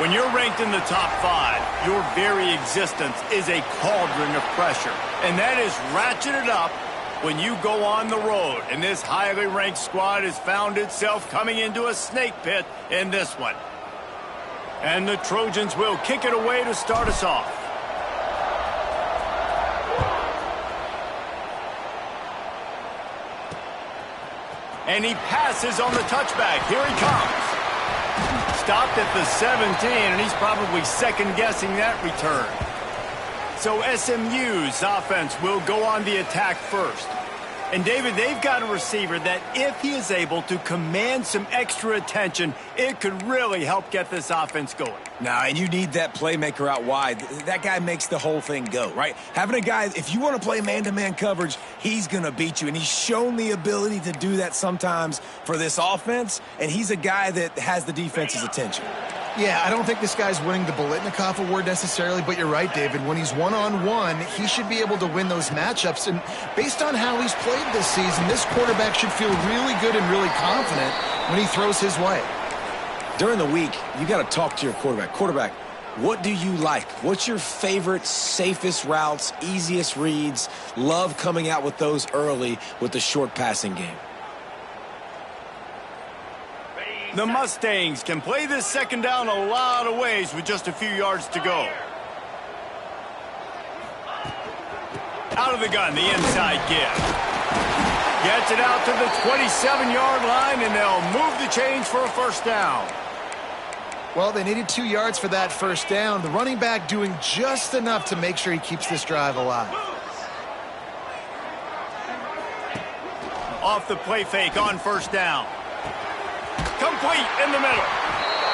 When you're ranked in the top 5, your very existence is a cauldron of pressure. And that is ratcheted up when you go on the road. And this highly ranked squad has found itself coming into a snake pit in this one. And the Trojans will kick it away to start us off. And he passes on the touchback. Here he comes. Stopped at the 17, and he's probably second-guessing that return. So SMU's offense will go on the attack first. And, David, they've got a receiver that if he is able to command some extra attention, it could really help get this offense going. Nah, and you need that playmaker out wide. That guy makes the whole thing go, right? Having a guy, if you want to play man-to-man coverage, he's going to beat you. And he's shown the ability to do that sometimes for this offense, and he's a guy that has the defense's attention. Yeah, I don't think this guy's winning the Biletnikoff award necessarily, but you're right, David. When he's one-on-one, he should be able to win those matchups. And based on how he's played this season, this quarterback should feel really good and really confident when he throws his way. During the week, you got to talk to your quarterback. Quarterback, what do you like? What's your favorite, safest routes, easiest reads? Love coming out with those early with the short passing game. The Mustangs can play this second down a lot of ways with just a few yards to go. Out of the gun, the inside give. Gets it out to the 27-yard line, and they'll move the chains for a first down. Well, they needed 2 yards for that first down. The running back doing just enough to make sure he keeps this drive alive. Off the play fake on first down. Complete in the middle.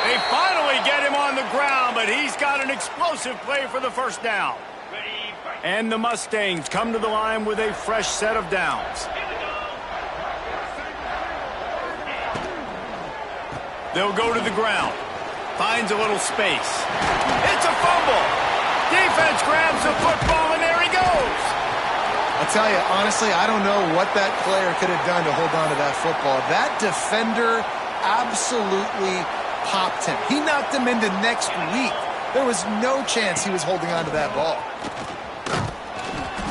They finally get him on the ground, but he's got an explosive play for the first down. And the Mustangs come to the line with a fresh set of downs. They'll go to the ground. Finds a little space. It's a fumble. Defense grabs the football, and there he goes. I'll tell you, honestly, I don't know what that player could have done to hold on to that football. That defender absolutely popped him. He knocked him into next week. There was no chance he was holding on to that ball.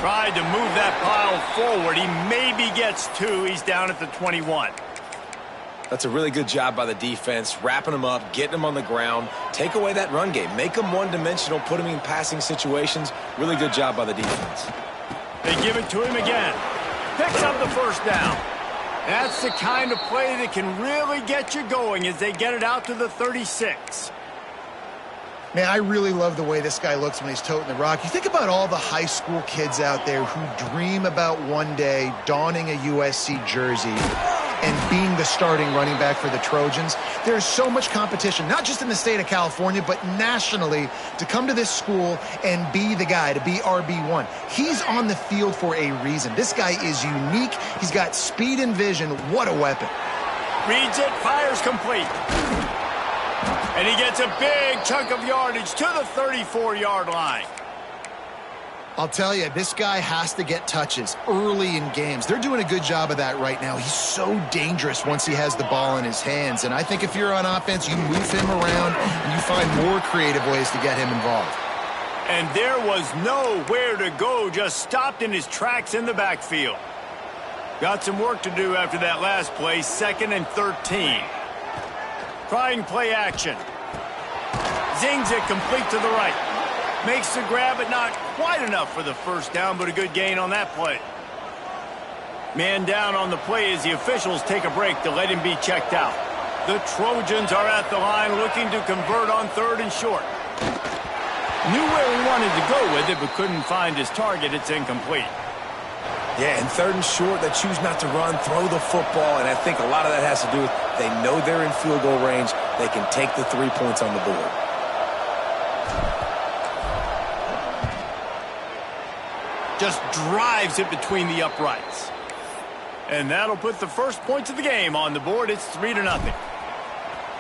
Tried to move that pile forward. He maybe gets 2. He's down at the 21. That's a really good job by the defense, wrapping him up, getting him on the ground, take away that run game, make him one-dimensional, put him in passing situations. Really good job by the defense. They give it to him again. Picks up the first down. That's the kind of play that can really get you going as they get it out to the 36. Man, I really love the way this guy looks when he's toting the rock. You think about all the high school kids out there who dream about one day donning a USC jersey and being the starting running back for the Trojans. There's so much competition, not just in the state of California, but nationally, to come to this school and be the guy, to be RB1. He's on the field for a reason. This guy is unique. He's got speed and vision. What a weapon. Reads it, fires complete. And he gets a big chunk of yardage to the 34-yard line. I'll tell you, this guy has to get touches early in games. They're doing a good job of that right now. He's so dangerous once he has the ball in his hands. And I think if you're on offense, you move him around and you find more creative ways to get him involved. And there was nowhere to go, just stopped in his tracks in the backfield. Got some work to do after that last play, 2nd and 13. Trying play action. Zings it complete to the right. Makes the grab, but not quite enough for the first down, but a good gain on that play. Man down on the play as the officials take a break to let him be checked out. The Trojans are at the line looking to convert on 3rd and short. Knew where he wanted to go with it, but couldn't find his target. It's incomplete. Yeah, and 3rd and short, they choose not to run, throw the football, and I think a lot of that has to do with they know they're in field goal range. They can take the 3 points on the board. Just drives it between the uprights. And that'll put the first points of the game on the board. It's 3-0.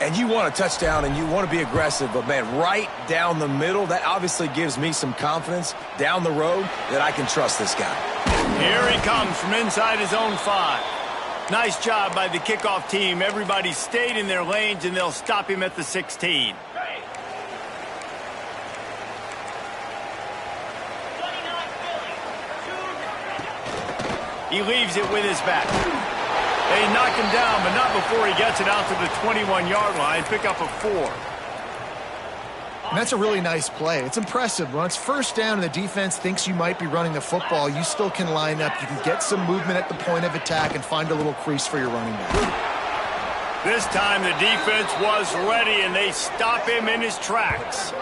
And you want a touchdown and you want to be aggressive, but, man, right down the middle, that obviously gives me some confidence down the road that I can trust this guy. Here he comes from inside his own 5. Nice job by the kickoff team. Everybody stayed in their lanes, and they'll stop him at the 16. He leaves it with his back. They knock him down, but not before he gets it out to the 21-yard line. Pick up a 4. And that's a really nice play. It's impressive. When it's first down and the defense thinks you might be running the football, you still can line up. You can get some movement at the point of attack and find a little crease for your running back. This time the defense was ready, and they stop him in his tracks.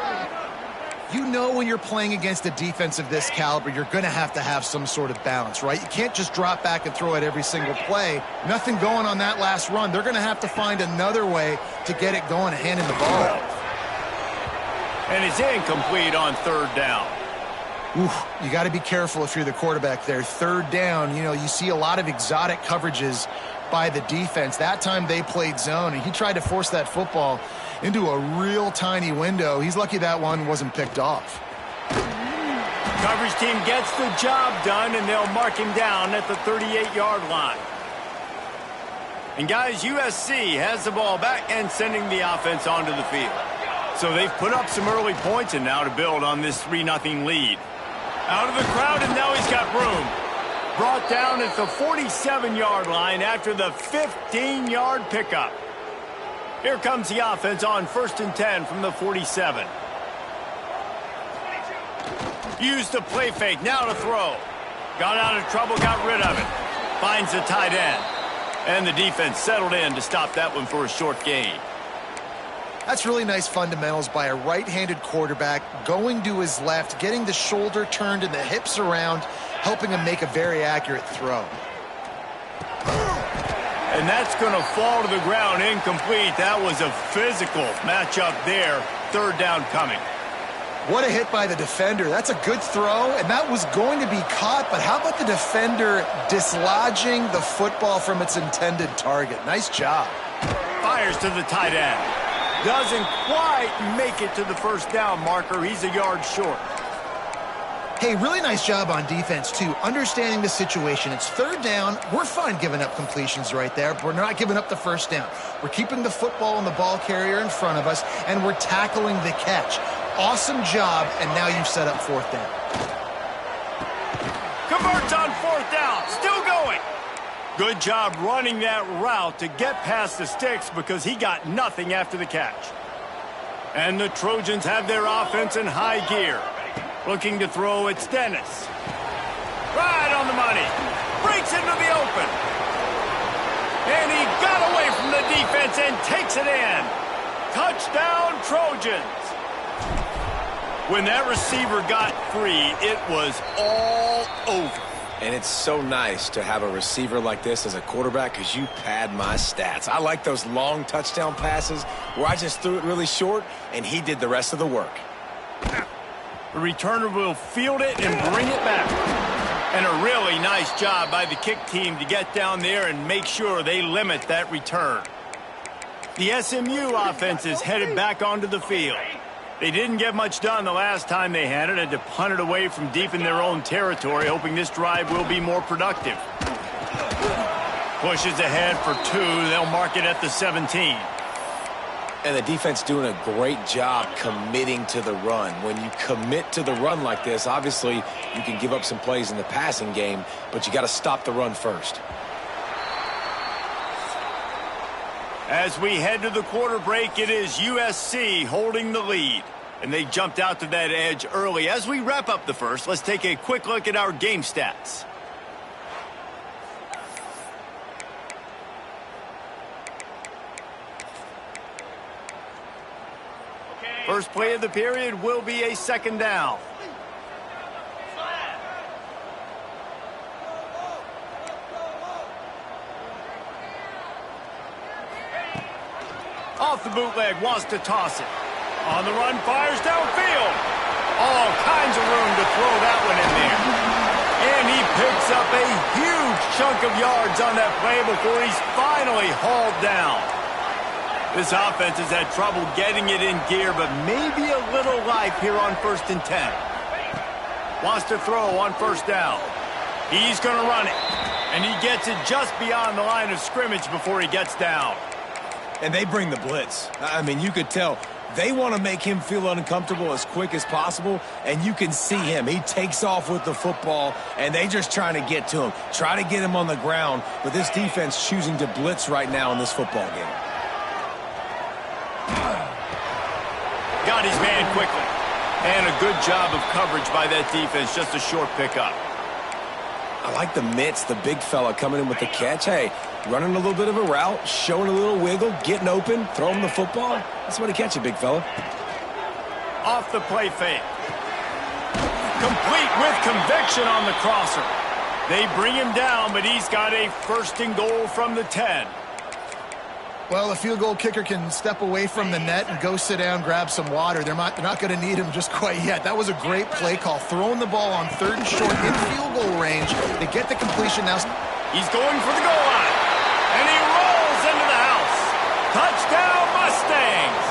You know when you're playing against a defense of this caliber, you're going to have some sort of balance, right? You can't just drop back and throw it every single play. Nothing going on that last run. They're going to have to find another way to get it going and handing the ball off. And it's incomplete on third down. Oof, you got to be careful if you're the quarterback there. Third down, you see a lot of exotic coverages by the defense. That time they played zone, and he tried to force that football into a real tiny window. He's lucky that one wasn't picked off. Coverage team gets the job done, and they'll mark him down at the 38-yard line. And guys, USC has the ball back and sending the offense onto the field. So they've put up some early points and now to build on this 3-0 lead. Out of the crowd, and now he's got room. Brought down at the 47-yard line after the 15-yard pickup. Here comes the offense on 1st and 10 from the 47. Used the play fake, now to throw. Got out of trouble, got rid of it. Finds the tight end. And the defense settled in to stop that one for a short gain. That's really nice fundamentals by a right-handed quarterback, going to his left, getting the shoulder turned and the hips around, helping him make a very accurate throw. And that's going to fall to the ground incomplete. That was a physical matchup there. Third down coming. What a hit by the defender. That's a good throw, and that was going to be caught, but how about the defender dislodging the football from its intended target? Nice job. Fires to the tight end. Doesn't quite make it to the first down marker. He's a yard short. Hey, really nice job on defense, too. Understanding the situation. It's third down. We're fine giving up completions right there, but we're not giving up the first down. We're keeping the football and the ball carrier in front of us, and we're tackling the catch. Awesome job, and now you've set up fourth down. Converts on fourth down. Still going. Good job running that route to get past the sticks because he got nothing after the catch. And the Trojans have their offense in high gear. Looking to throw, it's Dennis. Right on the money. Breaks into the open. And he got away from the defense and takes it in. Touchdown, Trojans. When that receiver got free, it was all over. And it's so nice to have a receiver like this as a quarterback because you pad my stats. I like those long touchdown passes where I just threw it really short and he did the rest of the work. The returner will field it and bring it back. And a really nice job by the kick team to get down there and make sure they limit that return. The SMU offense is headed back onto the field. They didn't get much done the last time they had it, and to punt it away from deep in their own territory, hoping this drive will be more productive. Pushes ahead for 2. They'll mark it at the 17. And the defense doing a great job committing to the run. When you commit to the run like this, obviously you can give up some plays in the passing game, but you got to stop the run first. As we head to the quarter break, it is USC holding the lead. And they jumped out to that edge early. As we wrap up the first, let's take a quick look at our game stats. First play of the period will be a second down. Off the bootleg, wants to toss it. On the run, fires downfield. All kinds of room to throw that one in there. And he picks up a huge chunk of yards on that play before he's finally hauled down. This offense has had trouble getting it in gear, but maybe a little life here on 1st and 10. Wants to throw on first down. He's going to run it. And he gets it just beyond the line of scrimmage before he gets down. And they bring the blitz. I mean, you could tell they want to make him feel uncomfortable as quick as possible, and you can see him. He takes off with the football, and they just trying to get to him, try to get him on the ground, but this defense choosing to blitz right now in this football game. Got his man quickly. And a good job of coverage by that defense, just a short pickup. I like the mitts, the big fella coming in with the catch. Hey, running a little bit of a route, showing a little wiggle, getting open, throwing the football. That's what he catch it, big fella. Off the play fake. Complete with conviction on the crosser. They bring him down, but he's got a 1st and goal from the 10. Well, the field goal kicker can step away from the net and go sit down, grab some water. They're not going to need him just quite yet. That was a great play call. Throwing the ball on 3rd and short in field goal range. They get the completion now. He's going for the goal line. And he rolls into the house. Touchdown, Mustangs.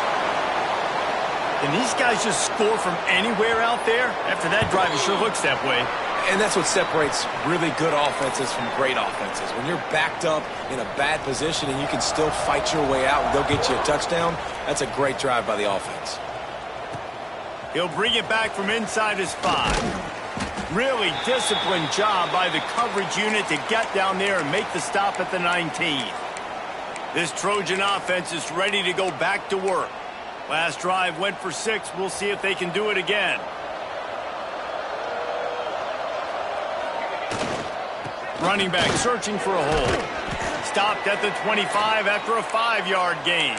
And these guys just score from anywhere out there? After that drive, it sure looks that way. And that's what separates really good offenses from great offenses. When you're backed up in a bad position and you can still fight your way out and they'll get you a touchdown, that's a great drive by the offense. He'll bring it back from inside his 5. Really disciplined job by the coverage unit to get down there and make the stop at the 19. This Trojan offense is ready to go back to work. Last drive went for 6. We'll see if they can do it again. Running back searching for a hole. Stopped at the 25 after a 5-yard gain.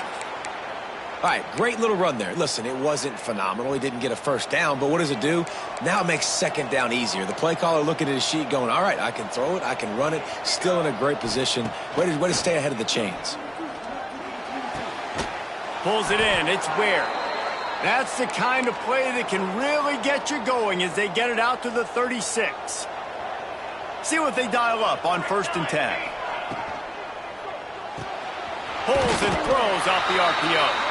All right, great little run there. Listen, it wasn't phenomenal. He didn't get a 1st down, but what does it do? Now it makes 2nd down easier. The play caller looking at his sheet going, all right, I can throw it, I can run it. Still in a great position. Way to stay ahead of the chains. Pulls it in. It's Ware. That's the kind of play that can really get you going as they get it out to the 36. See what they dial up on 1st and 10. Pulls and throws off the RPO.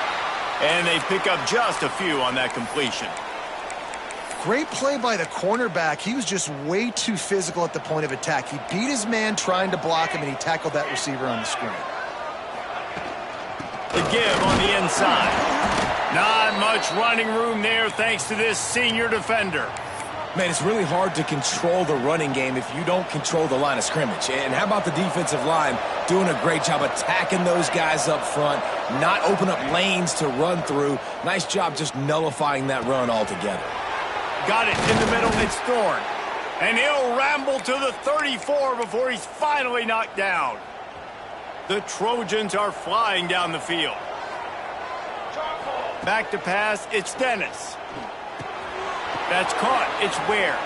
And they pick up just a few on that completion. Great play by the cornerback. He was just way too physical at the point of attack. He beat his man trying to block him, and he tackled that receiver on the screen. The give on the inside. Not much running room there thanks to this senior defender. Man, it's really hard to control the running game if you don't control the line of scrimmage. And how about the defensive line doing a great job attacking those guys up front, not open up lanes to run through. Nice job just nullifying that run altogether. Got it in the middle. It's Thorne. And he'll ramble to the 34 before he's finally knocked down. The Trojans are flying down the field. Back to pass. It's Dennis. That's caught. It's Ware.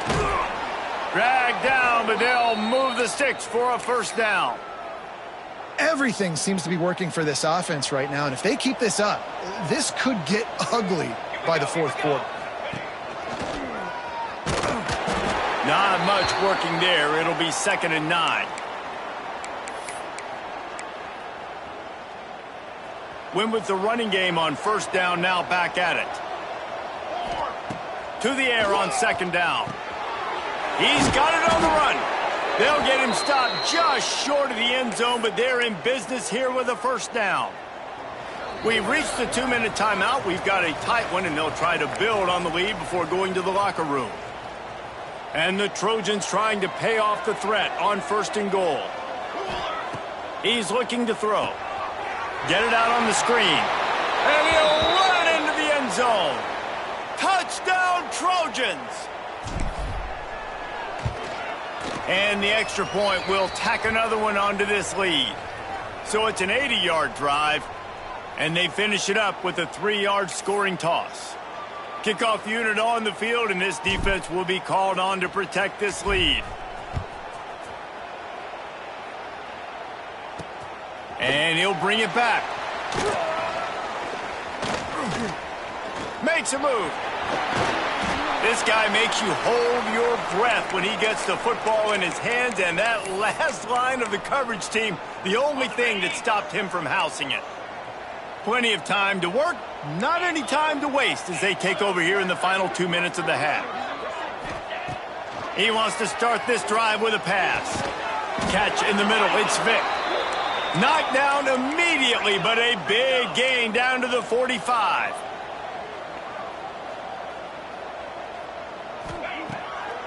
Dragged down, but they'll move the sticks for a 1st down. Everything seems to be working for this offense right now, and if they keep this up, this could get ugly by the 4th quarter. Not much working there. It'll be 2nd and 9. Win with the running game on 1st down, now back at it. To the air on 2nd down. He's got it on the run. They'll get him stopped just short of the end zone, but they're in business here with a 1st down. We've reached the 2-minute timeout. We've got a tight one, and they'll try to build on the lead before going to the locker room. And the Trojans trying to pay off the threat on 1st and goal. He's looking to throw. Get it out on the screen. And he'll run it into the end zone. Touchdown, Trojans! And the extra point will tack another one onto this lead. So it's an 80-yard drive, and they finish it up with a 3-yard scoring toss. Kickoff unit on the field, and this defense will be called on to protect this lead. And he'll bring it back. Makes a move. This guy makes you hold your breath when he gets the football in his hands, and that last line of the coverage team, the only thing that stopped him from housing it. Plenty of time to work, not any time to waste as they take over here in the final 2 minutes of the half. He wants to start this drive with a pass. Catch in the middle, it's Vick. Knocked down immediately, but a big gain down to the 45.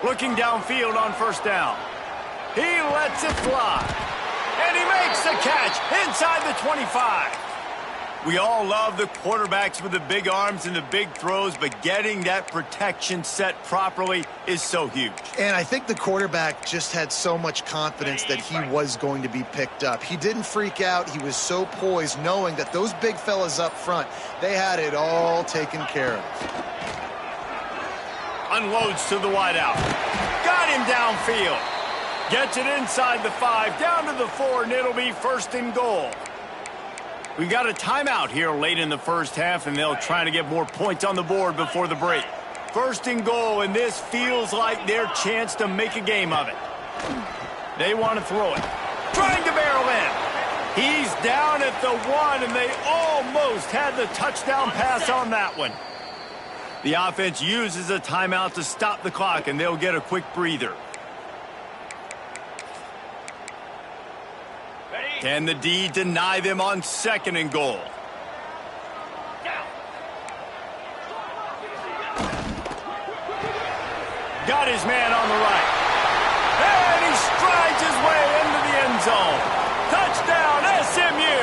Looking downfield on first down. He lets it fly. And he makes the catch inside the 25. We all love the quarterbacks with the big arms and the big throws, but getting that protection set properly is so huge. And I think the quarterback just had so much confidence that he was going to be picked up. He didn't freak out. He was so poised, knowing that those big fellas up front, they had it all taken care of. Unloads to the wideout. Got him downfield. Gets it inside the 5, down to the 4, and it'll be first and goal. We got a timeout here late in the first half, and they'll try to get more points on the board before the break. First and goal, and this feels like their chance to make a game of it. They want to throw it. Trying to barrel in. He's down at the 1, and they almost had the touchdown pass on that one. The offense uses a timeout to stop the clock, and they'll get a quick breather. Can the D deny them on second and goal? Got his man on the right. And he strides his way into the end zone. Touchdown, SMU!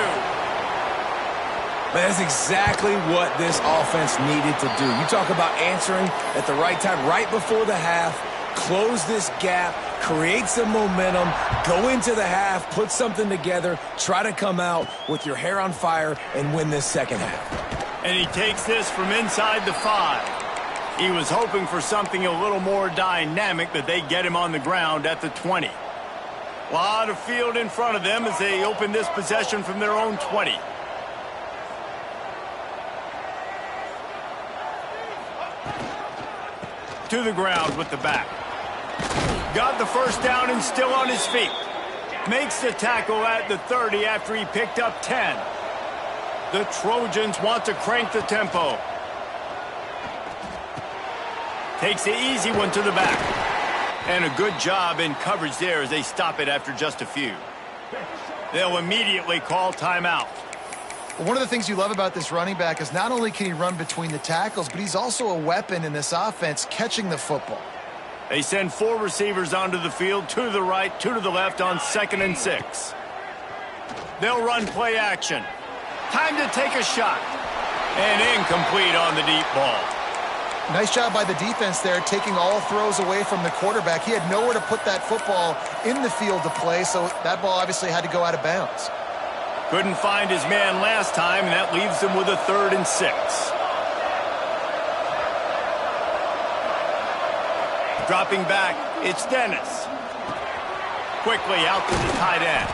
That's exactly what this offense needed to do. You talk about answering at the right time, right before the half, close this gap, create some momentum, go into the half, put something together, try to come out with your hair on fire and win this second half. And he takes this from inside the 5. He was hoping for something a little more dynamic, but they get him on the ground at the 20. A lot of field in front of them as they open this possession from their own 20. To the ground with the back. Got the first down and still on his feet. Makes the tackle at the 30 after he picked up 10. The Trojans want to crank the tempo. Takes the easy one to the back. And a good job in coverage there as they stop it after just a few. They'll immediately call timeout. One of the things you love about this running back is not only can he run between the tackles, but he's also a weapon in this offense catching the football. They send 4 receivers onto the field, 2 to the right, 2 to the left on 2nd and 6. They'll run play action. Time to take a shot. And incomplete on the deep ball. Nice job by the defense there, taking all throws away from the quarterback. He had nowhere to put that football in the field to play, so that ball obviously had to go out of bounds. Couldn't find his man last time, and that leaves him with a 3rd and 6. Dropping back, it's Dennis. Quickly out to the tight end.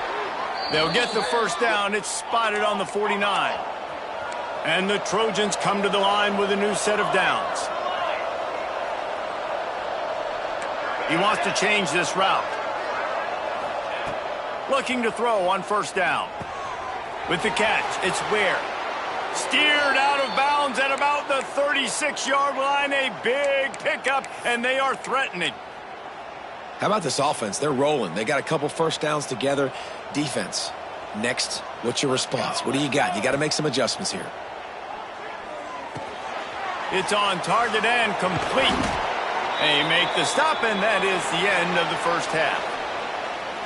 They'll get the first down. It's spotted on the 49. And the Trojans come to the line with a new set of downs. He wants to change this route. Looking to throw on first down. With the catch, it's Ware. Steered out of bounds at about the 36-yard line. A big pickup, and they are threatening. How about this offense? They're rolling. They got a couple first downs together. Defense, next, what's your response? What do you got? You got to make some adjustments here. It's on target and complete. They make the stop, and that is the end of the first half.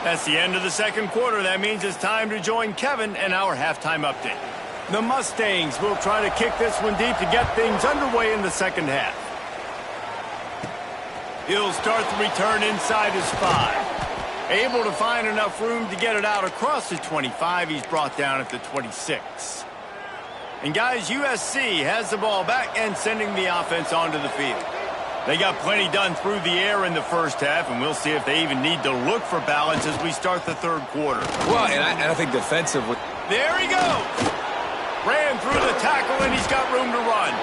That's the end of the second quarter. That means it's time to join Kevin and our halftime update. The Mustangs will try to kick this one deep to get things underway in the second half. He'll start the return inside his 5. Able to find enough room to get it out across the 25. He's brought down at the 26. And guys, USC has the ball back and sending the offense onto the field. They got plenty done through the air in the first half, and we'll see if they even need to look for balance as we start the third quarter. Well, and I think defensively. There he goes. Ran through the tackle, and he's got room to run.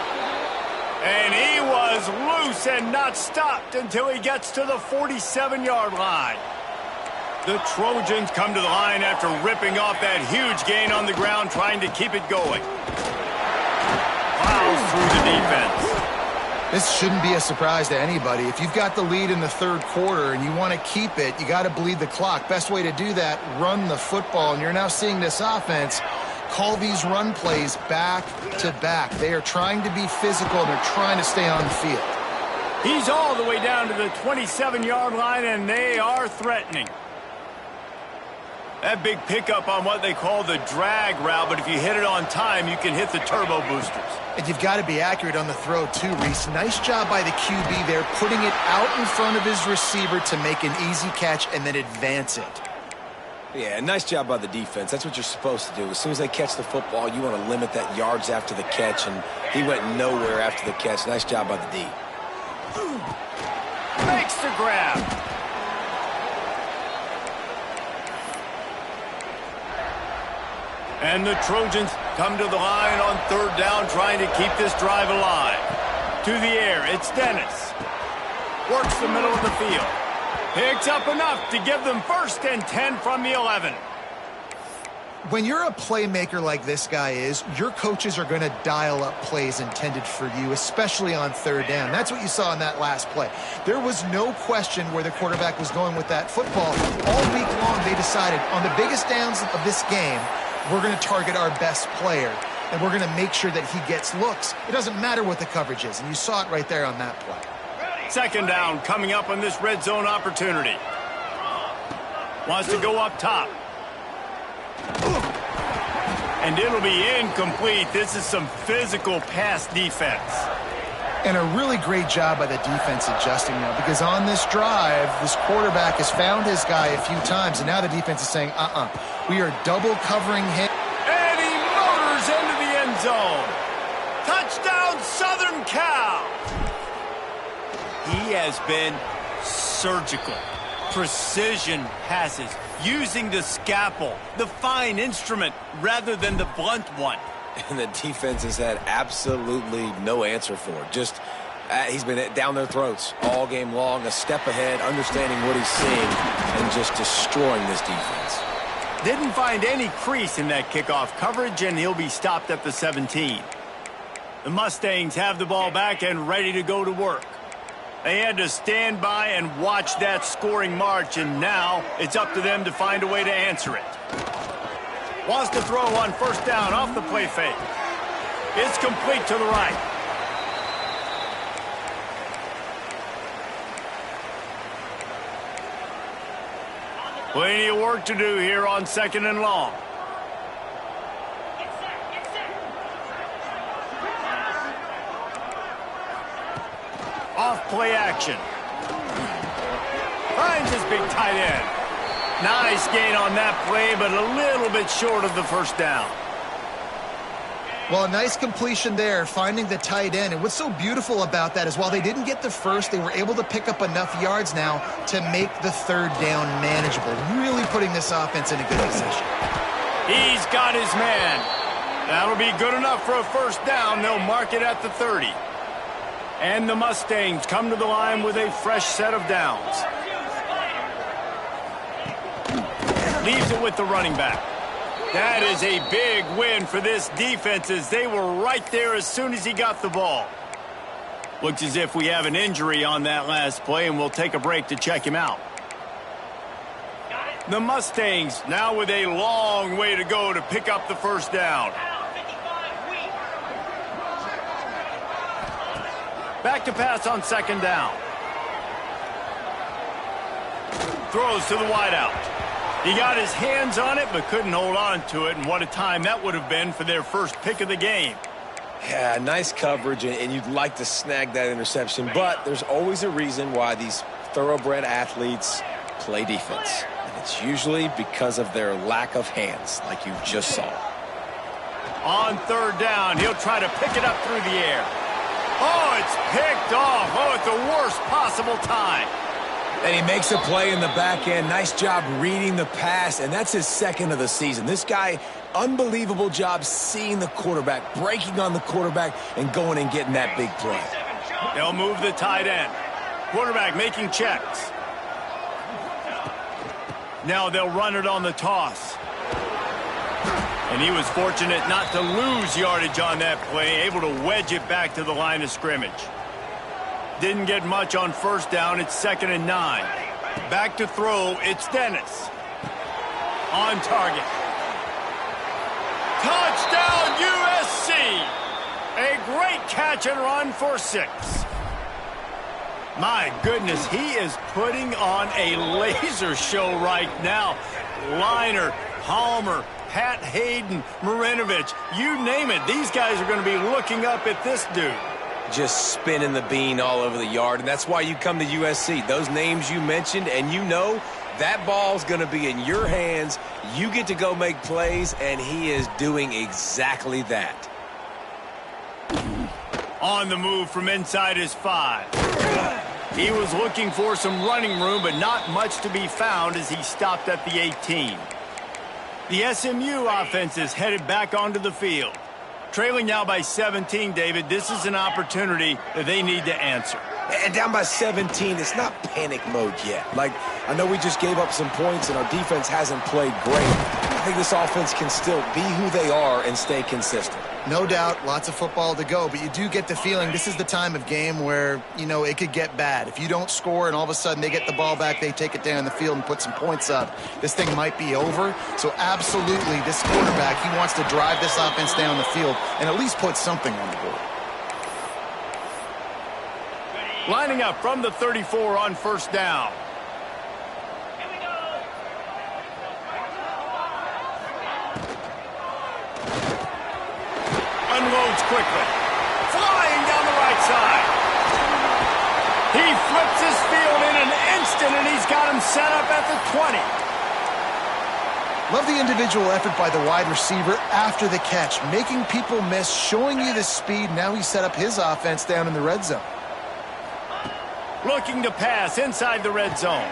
And he was loose and not stopped until he gets to the 47-yard line. The Trojans come to the line after ripping off that huge gain on the ground, trying to keep it going. Plows through the defense. This shouldn't be a surprise to anybody. If you've got the lead in the third quarter and you want to keep it, you got to bleed the clock. Best way to do that, run the football. And you're now seeing this offense call these run plays back to back. They are trying to be physical, and they're trying to stay on the field. He's all the way down to the 27-yard line, and they are threatening. That big pickup on what they call the drag route, but if you hit it on time, you can hit the turbo boosters. And you've got to be accurate on the throw, too, Reese. Nice job by the QB there, putting it out in front of his receiver to make an easy catch and then advance it. Yeah, nice job by the defense. That's what you're supposed to do. As soon as they catch the football, you want to limit that yards after the catch, and he went nowhere after the catch. Nice job by the D. Makes the grab. And the Trojans come to the line on third down, trying to keep this drive alive. To the air, it's Dennis. Works the middle of the field. Picks up enough to give them 1st and 10 from the 11. When you're a playmaker like this guy is, your coaches are going to dial up plays intended for you, especially on third down. That's what you saw in that last play. There was no question where the quarterback was going with that football. All week long, they decided on the biggest downs of this game, we're going to target our best player, and we're going to make sure that he gets looks. It doesn't matter what the coverage is, and you saw it right there on that play. 2nd down coming up on this red zone opportunity. Wants to go up top. And it'll be incomplete. This is some physical pass defense. And a really great job by the defense adjusting now, because on this drive, this quarterback has found his guy a few times, and now the defense is saying, we are double covering him. And he motors into the end zone. Touchdown, Southern Cal. He has been surgical. Precision passes, using the scalpel, the fine instrument, rather than the blunt one. And the defense has had absolutely no answer for it. Just, he's been down their throats all game long, a step ahead, understanding what he's seeing, and just destroying this defense. Didn't find any crease in that kickoff coverage, and he'll be stopped at the 17. The Mustangs have the ball back and ready to go to work. They had to stand by and watch that scoring march, and now it's up to them to find a way to answer it. Wants to throw on 1st down off the play fake. It's complete to the right. Plenty of work to do here on 2nd and long. Off play action. Finds his big tight end. Nice gain on that play, but a little bit short of the 1st down. Well, a nice completion there, finding the tight end. And what's so beautiful about that is while they didn't get the first, they were able to pick up enough yards now to make the 3rd down manageable, really putting this offense in a good position. He's got his man. That'll be good enough for a 1st down. They'll mark it at the 30. And the Mustangs come to the line with a fresh set of downs. Leaves it with the running back. That is a big win for this defense, as they were right there as soon as he got the ball. Looks as if we have an injury on that last play, and we'll take a break to check him out. The Mustangs now with a long way to go to pick up the 1st down. Back to pass on 2nd down. Throws to the wideout. He got his hands on it, but couldn't hold on to it, and what a time that would have been for their first pick of the game. Yeah, nice coverage, and you'd like to snag that interception, but there's always a reason why these thoroughbred athletes play defense. And it's usually because of their lack of hands, like you just saw. On 3rd down, he'll try to pick it up through the air. Oh, it's picked off. Oh, at the worst possible time. And he makes a play in the back end. Nice job reading the pass, and that's his 2nd of the season. This guy, unbelievable job seeing the quarterback, breaking on the quarterback, and going and getting that big play. They'll move the tight end. Quarterback making checks. Now they'll run it on the toss. And he was fortunate not to lose yardage on that play, able to wedge it back to the line of scrimmage. didn't get much on first down. It's 2nd and 9. Back to throw, it's Dennis. On target. Touchdown, USC! A great catch and run for 6. My goodness, he is putting on a laser show right now. Liner, Palmer, Pat Hayden, Marinovich, you name it. These guys are going to be looking up at this dude. Just spinning the bean all over the yard, and that's why you come to USC. Those names you mentioned, and you know that ball's going to be in your hands. You get to go make plays, and he is doing exactly that. On the move from inside his 5. He was looking for some running room, but not much to be found as he stopped at the 18. The SMU offense is headed back onto the field. Trailing now by 17, David, this is an opportunity that they need to answer. And down by 17, it's not panic mode yet. Like, I know we just gave up some points and our defense hasn't played great. I think this offense can still be who they are and stay consistent. No doubt, lots of football to go, but you do get the feeling this is the time of game where, you know, it could get bad. If you don't score and all of a sudden they get the ball back, they take it down the field and put some points up, this thing might be over. So absolutely, this quarterback, he wants to drive this offense down the field and at least put something on the board. Lining up from the 34 on first down. Unloads quickly. Flying down the right side. He flips his field in an instant, and he's got him set up at the 20. Love the individual effort by the wide receiver after the catch, making people miss, showing you the speed. Now he's set up his offense down in the red zone. Looking to pass inside the red zone.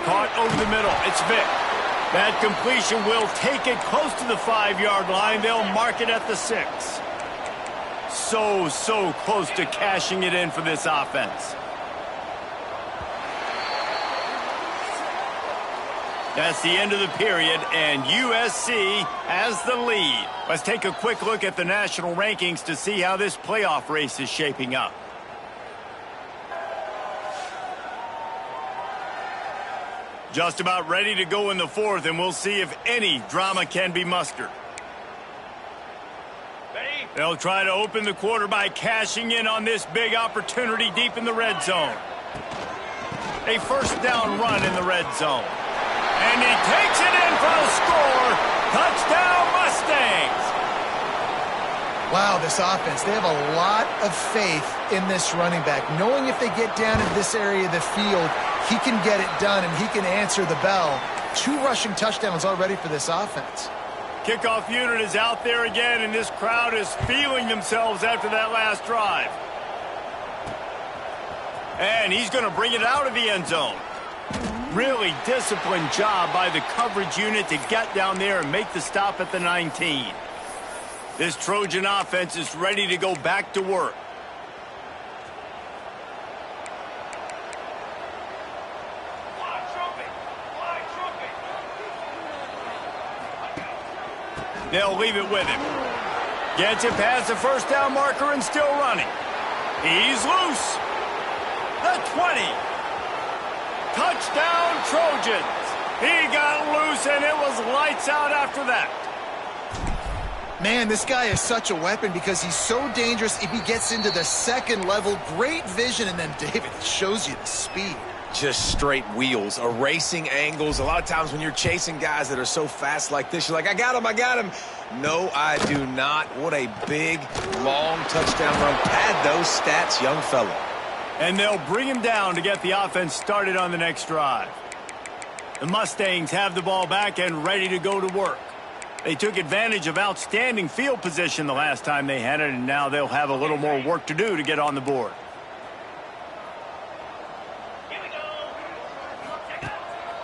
Caught over the middle. It's Vic. That completion will take it close to the 5-yard line. They'll mark it at the 6. So close to cashing it in for this offense. That's the end of the period, and USC has the lead. Let's take a quick look at the national rankings to see how this playoff race is shaping up. Just about ready to go in the 4th, and we'll see if any drama can be mustered. They'll try to open the quarter by cashing in on this big opportunity deep in the red zone. A first down run in the red zone. And he takes it in for the score. Touchdown, Mustangs! Wow, this offense, they have a lot of faith in this running back, knowing if they get down in this area of the field, he can get it done and he can answer the bell. 2 rushing touchdowns already for this offense. Kickoff unit is out there again, and this crowd is feeling themselves after that last drive. And he's going to bring it out of the end zone. Really disciplined job by the coverage unit to get down there and make the stop at the 19. This Trojan offense is ready to go back to work. They'll leave it with him. Gets it past the first down marker and still running. He's loose. The 20. Touchdown, Trojans. He got loose, and it was lights out after that. Man, this guy is such a weapon because he's so dangerous if he gets into the second level. Great vision, and then David shows you the speed. Just straight wheels, erasing angles. A lot of times when you're chasing guys that are so fast like this, you're like, I got him. No, I do not. What a big, long touchdown run. Pad those stats, young fella. And they'll bring him down to get the offense started on the next drive. The Mustangs have the ball back and ready to go to work. They took advantage of outstanding field position the last time they had it, and now they'll have a little more work to do to get on the board.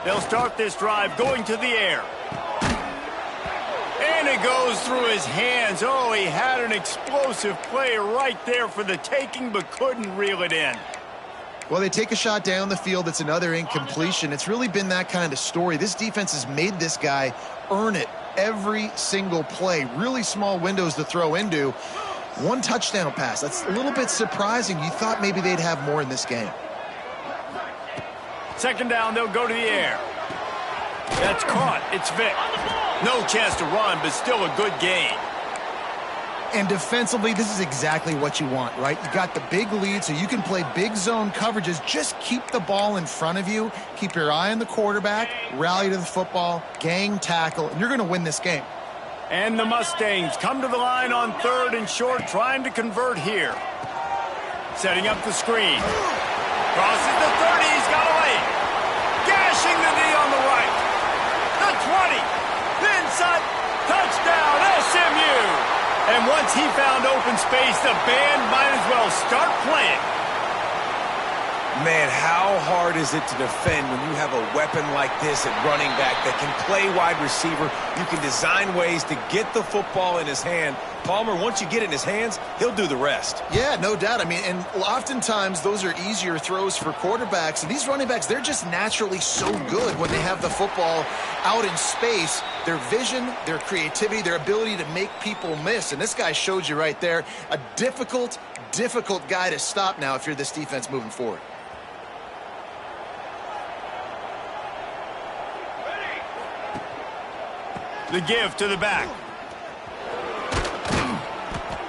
They'll start this drive going to the air. And it goes through his hands. Oh, he had an explosive play right there for the taking, but couldn't reel it in. Well, they take a shot down the field. It's another incompletion. It's really been that kind of story. This defense has made this guy earn it every single play. Really small windows to throw into. One touchdown pass. That's a little bit surprising. You thought maybe they'd have more in this game. Second down, they'll go to the air. That's caught. It's Vic. No chance to run, but still a good gain. And defensively, this is exactly what you want, right? You got the big lead, so you can play big zone coverages. Just keep the ball in front of you. Keep your eye on the quarterback. Rally to the football. Gang tackle. And you're going to win this game. And the Mustangs come to the line on 3rd and short, trying to convert here. Setting up the screen. Crosses the 30. He's got away. Gashing the knee on the right. The 20. The inside. Touchdown, SMU. And once he found open space, the band might as well start playing. Man, how hard is it to defend when you have a weapon like this at running back that can play wide receiver? You can design ways to get the football in his hand. Palmer, once you get it in his hands, he'll do the rest. Yeah, no doubt. I mean, and oftentimes those are easier throws for quarterbacks. And these running backs, they're just naturally so good when they have the football out in space. Their vision, their creativity, their ability to make people miss. And this guy showed you right there, a difficult guy to stop now if you're this defense moving forward. The give to the back.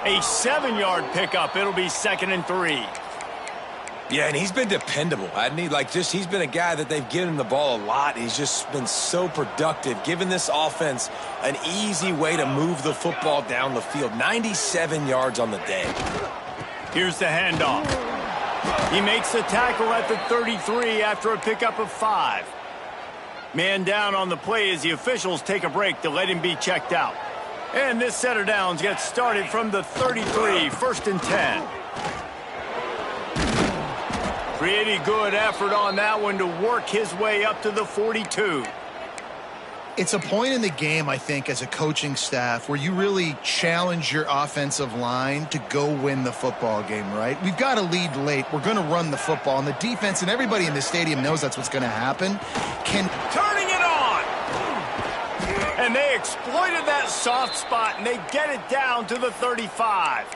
A 7-yard pickup. It'll be 2nd and 3. Yeah, and he's been dependable. He's been a guy that they've given him the ball a lot. He's just been so productive, giving this offense an easy way to move the football down the field. 97 yards on the day. Here's the handoff. He makes the tackle at the 33 after a pickup of 5. Man down on the play as the officials take a break to let him be checked out. And this set of downs gets started from the 33, 1st and 10. Pretty good effort on that one to work his way up to the 42. It's a point in the game, I think, as a coaching staff where you really challenge your offensive line to go win the football game, right? We've got to lead late. We're going to run the football. And the defense and everybody in the stadium knows that's what's going to happen. Turning it on! And they exploited that soft spot, and they get it down to the 35.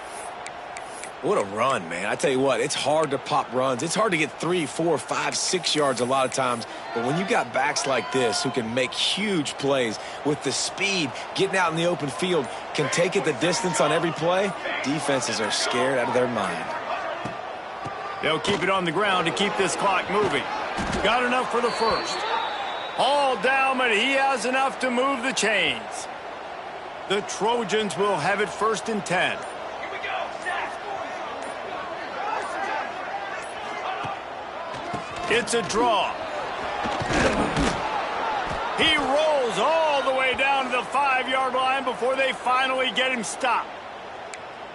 What a run, man. I tell you what, it's hard to pop runs. It's hard to get 3, 4, 5, 6 yards a lot of times. But when you got backs like this who can make huge plays with the speed, getting out in the open field, can take it the distance on every play, defenses are scared out of their mind. They'll keep it on the ground to keep this clock moving. Got enough for the first. All down, but he has enough to move the chains. The Trojans will have it 1st and 10. It's a draw. He rolls all the way down to the 5-yard line before they finally get him stopped.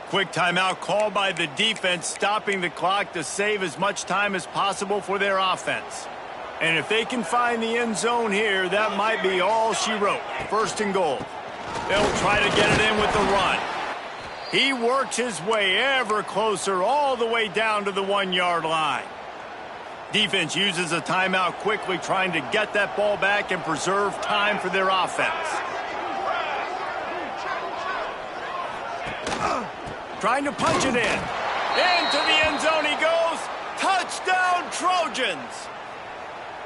Quick timeout called by the defense, stopping the clock to save as much time as possible for their offense. And if they can find the end zone here, that might be all she wrote. 1st and goal. They'll try to get it in with the run. He works his way ever closer all the way down to the 1-yard line. Defense uses a timeout quickly, trying to get that ball back and preserve time for their offense. Trying to punch it in. Into the end zone he goes. Touchdown, Trojans.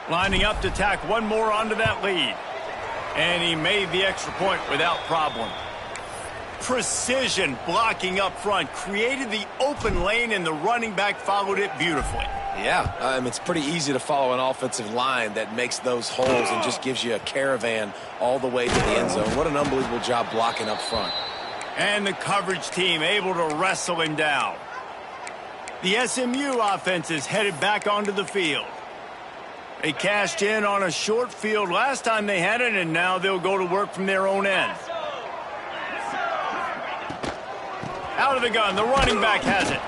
Lining up to tack one more onto that lead. And he made the extra point without problem. Precision blocking up front created the open lane, and the running back followed it beautifully. Yeah, it's pretty easy to follow an offensive line that makes those holes and just gives you a caravan all the way to the end zone. What an unbelievable job blocking up front. And the coverage team able to wrestle him down. The SMU offense is headed back onto the field. They cashed in on a short field last time they had it, and now they'll go to work from their own end. Out of the gun, the running back has it.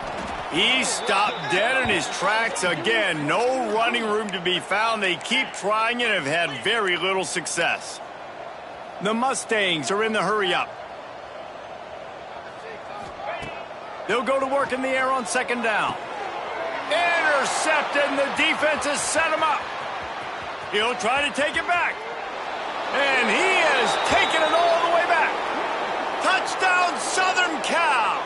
He stopped dead in his tracks again. No running room to be found. They keep trying and have had very little success. The Mustangs are in the hurry-up. They'll go to work in the air on 2nd down. Intercepted, and the defense has set him up. He'll try to take it back. And he has taken it all the way back. Touchdown, Southern Cal.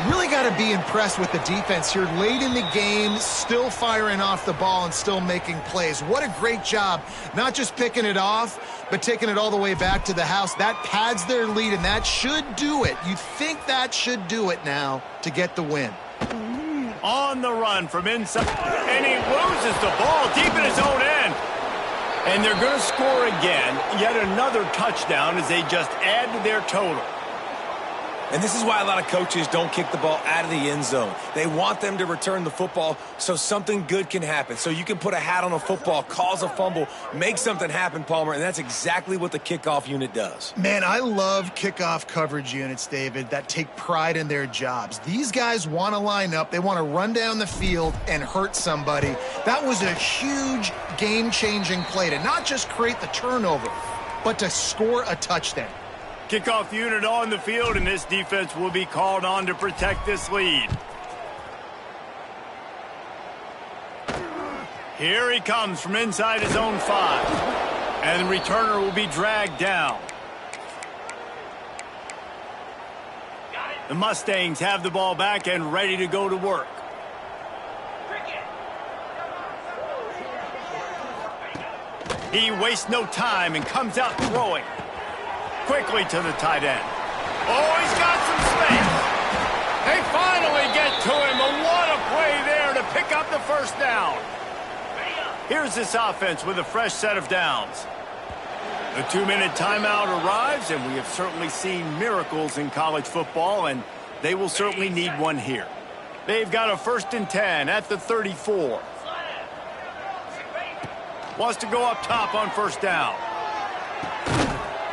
Really got to be impressed with the defense here. Late in the game, still firing off the ball and still making plays. What a great job. Not just picking it off, but taking it all the way back to the house. That pads their lead, and that should do it. You think that should do it now to get the win. On the run from inside, and he loses the ball deep in his own end. And they're going to score again. Yet another touchdown as they just add to their total. And this is why a lot of coaches don't kick the ball out of the end zone. They want them to return the football so something good can happen. So you can put a hat on a football, cause a fumble, make something happen, Palmer, and that's exactly what the kickoff unit does. Man, I love kickoff coverage units, David, that take pride in their jobs. These guys want to line up. They want to run down the field and hurt somebody. That was a huge game-changing play to not just create the turnover, but to score a touchdown. Kickoff unit on the field, and this defense will be called on to protect this lead. Here he comes from inside his own 5. And the returner will be dragged down. The Mustangs have the ball back and ready to go to work. He wastes no time and comes out throwing. Quickly to the tight end. Oh, he's got some space. They finally get to him, and what a play there to pick up the first down. Here's this offense with a fresh set of downs. The 2-minute timeout arrives, and we have certainly seen miracles in college football, and they will certainly need one here. They've got a 1st and 10 at the 34. Wants to go up top on first down.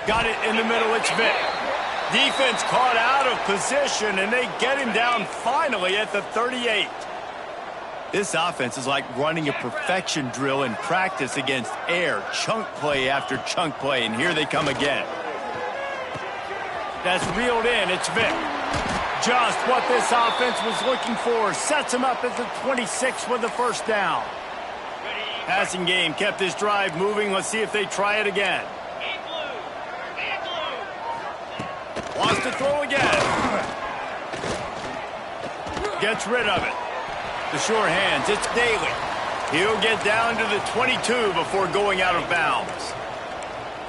Got it in the middle, it's Vic. Defense caught out of position, and they get him down finally at the 38. This offense is like running a perfection drill in practice against air. Chunk play after chunk play, and here they come again. That's reeled in, it's Vic. Just what this offense was looking for. Sets him up at the 26 with the first down. Passing game kept this drive moving. Let's see if they try it again. Wants to throw again. Gets rid of it. The sure hands, it's Daly. He'll get down to the 22 before going out of bounds.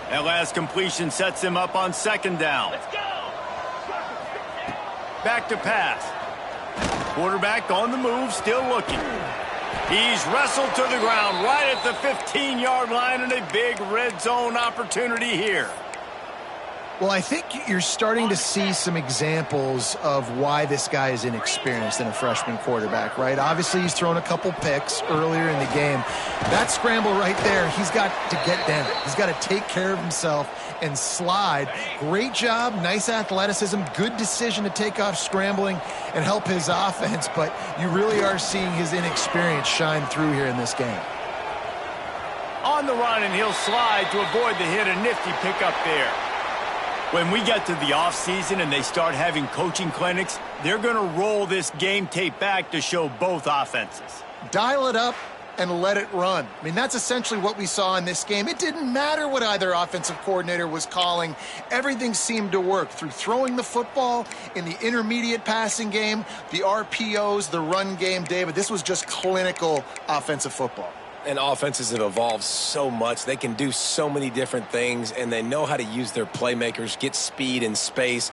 That last completion sets him up on 2nd down. Let's go. Back to pass. Quarterback on the move, still looking. He's wrestled to the ground right at the 15-yard line, and a big red zone opportunity here. Well, I think you're starting to see some examples of why this guy is inexperienced in a freshman quarterback, right? Obviously, he's thrown a couple picks earlier in the game. That scramble right there, he's got to get down. He's got to take care of himself and slide. Great job, nice athleticism, good decision to take off scrambling and help his offense, but you really are seeing his inexperience shine through here in this game. On the run, and he'll slide to avoid the hit. A nifty pickup there. When we get to the offseason and they start having coaching clinics, they're going to roll this game tape back to show both offenses. Dial it up and let it run. I mean, that's essentially what we saw in this game. It didn't matter what either offensive coordinator was calling. Everything seemed to work through throwing the football in the intermediate passing game, the RPOs, the run game. David, this was just clinical offensive football. And offenses have evolved so much. They can do so many different things, and they know how to use their playmakers, get speed and space.